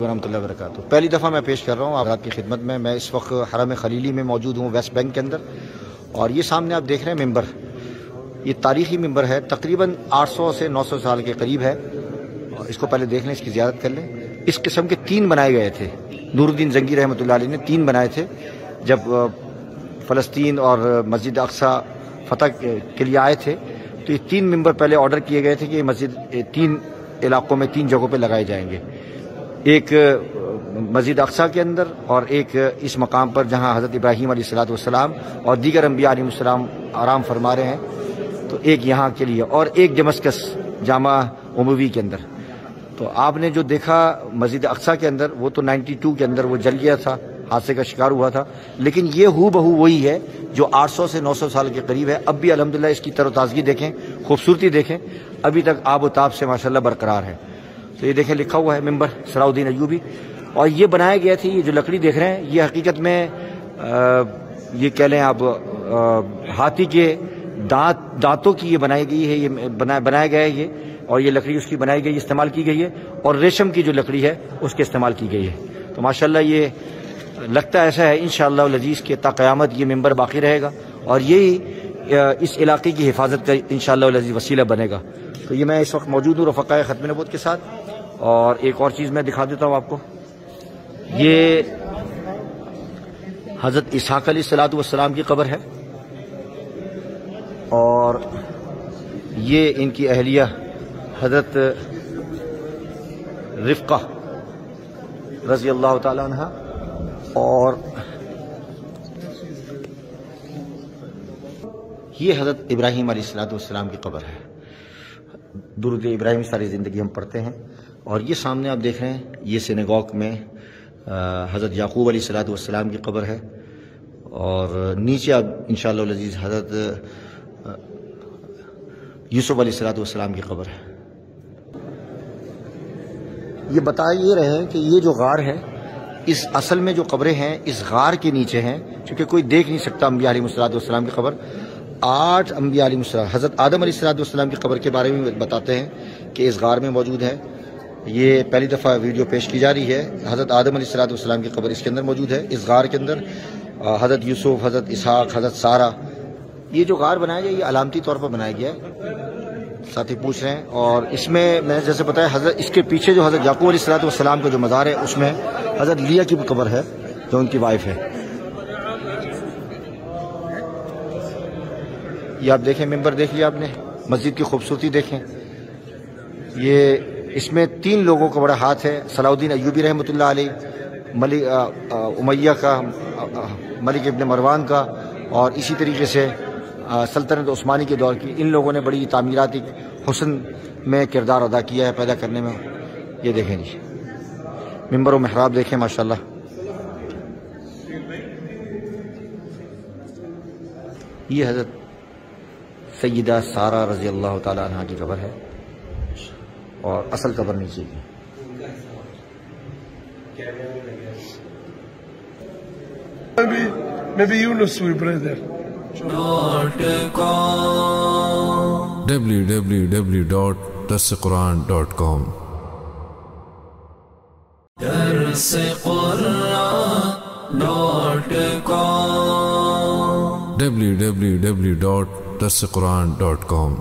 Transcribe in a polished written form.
ورحمۃ اللہ وبرکاتہ۔ پہلی دفعہ میں پیش کر رہا ہوں آپ کی خدمت میں۔ میں اس وقت حرم خلیلی میں موجود ہوں، ویسٹ بینک کے اندر، اور یہ سامنے آپ دیکھ رہے ہیں ممبر، یہ تاریخی ممبر ہے، تقریباً 800 سے 900 سال کے قریب ہے۔ اور اس کو پہلے دیکھ لیں، اس کی زیارت کر لیں۔ اس قسم کے 3 بنائے گئے تھے، نور الدین زنگی رحمۃ اللہ علیہ نے 3 بنائے تھے جب فلسطین اور مسجد اقصی فتح کے لیے آئے تھے۔ تو یہ 3 ممبر پہلے آرڈر کیے گئے تھے کہ یہ مسجد 3 علاقوں میں 3 جگہوں پہ لگائے جائیں گے، ایک مسجد اقصی کے اندر، اور ایک اس مقام پر جہاں حضرت ابراہیم علیہ السلام اور دیگر انبیاء علیہ السلام آرام فرما رہے ہیں، تو ایک یہاں کے لیے، اور ایک دمشق جامع اموی کے اندر۔ تو آپ نے جو دیکھا مسجد اقصی کے اندر، وہ تو 92 کے اندر وہ جل گیا تھا، حادثے کا شکار ہوا تھا، لیکن یہ ہو بہو وہی ہے جو 800 سے 900 سال کے قریب ہے۔ اب بھی الحمدللہ اس کی تر و تازگی دیکھیں، خوبصورتی دیکھیں، ابھی تک آب و تاب سے ماشاءاللہ برقرار ہے۔ تو یہ دیکھیں لکھا ہوا ہے ممبر صلاح الدین ایوبی، اور یہ بنائے گئے تھے، یہ جو لکڑی دیکھ رہے ہیں یہ حقیقت میں یہ کہہ لیں آپ ہاتھی کے دانتوں کی یہ بنائی گئی ہے، یہ بنایا گیا ہے یہ، اور یہ لکڑی اس کی بنائی گئی، استعمال کی گئی ہے، اور ریشم کی جو لکڑی ہے اس کے استعمال کی گئی ہے۔ تو ماشاءاللہ یہ لگتا ایسا ہے انشاءاللہ العزیز کہ تا قیامت یہ ممبر باقی رہے گا، اور یہی اس علاقے کی حفاظت کا انشاءاللہ العزیز وسیلہ بنے گا۔ تو یہ میں اس وقت موجود ہوں رفقائے ختم نبوت کے ساتھ، اور ایک اور چیز میں دکھا دیتا ہوں آپ کو۔ یہ حضرت اسحاق علیہ السلام کی قبر ہے، اور یہ ان کی اہلیہ حضرت رفقہ رضی اللہ تعالی عنہ، اور یہ حضرت ابراہیم علیہ السلام کی قبر ہے۔ درود ابراہیم ساری زندگی ہم پڑھتے ہیں، اور یہ سامنے آپ دیکھ رہے ہیں یہ سینگوگ میں حضرت یعقوب علیہ السلام کی قبر ہے، اور نیچے آپ انشاءاللہ العزیز حضرت یوسف علیہ السلام کی قبر ہے۔ یہ بتا یہ رہے ہیں کہ یہ جو غار ہے، اس اصل میں جو قبریں ہیں اس غار کے نیچے ہیں، چونکہ کوئی دیکھ نہیں سکتا انبیاء علیہ السلام کی قبر۔ 8 انبیاء علیہ السلام، حضرت آدم علیہ السلام کی قبر کے بارے میں بتاتے ہیں کہ اس غار میں موجود ہے۔ یہ پہلی دفعہ ویڈیو پیش کی جا رہی ہے۔ حضرت آدم علیہ السلام کی قبر اس کے اندر موجود ہے، اس غار کے اندر۔ حضرت یوسف، حضرت اسحاق، حضرت سارہ۔ یہ جو غار بنایا گیا یہ علامتی طور پر بنایا گیا ہے، ساتھی پوچھ رہے ہیں، اور اس میں میں جیسے بتایا حضرت اس کے پیچھے جو حضرت یعقوب علیہ السلام کا جو مزار ہے اس میں حضرت لیا کی بھی قبر ہے جو ان کی وائف ہے۔ یہ آپ دیکھیں ممبر دیکھ لیا آپ نے، مسجد کی خوبصورتی دیکھیں۔ یہ اس میں 3 لوگوں کا بڑا ہاتھ ہے، صلاح الدین ایوبی رحمۃ اللہ علیہ، ملک امیہ کا، ملک ابن مروان کا، اور اسی طریقے سے سلطنت عثمانی کے دور کی۔ ان لوگوں نے بڑی تعمیراتی حسن میں کردار ادا کیا ہے پیدا کرنے میں۔ یہ دیکھیں جی ممبر و محراب دیکھیں ماشاءاللہ۔ یہ حضرت سیدہ سارہ رضی اللہ تعالی عنہ کی قبر ہے، اور اصل قبر نیچے کی۔ Maybe Yunus will brother. www.darsequran.com www.darsequran.com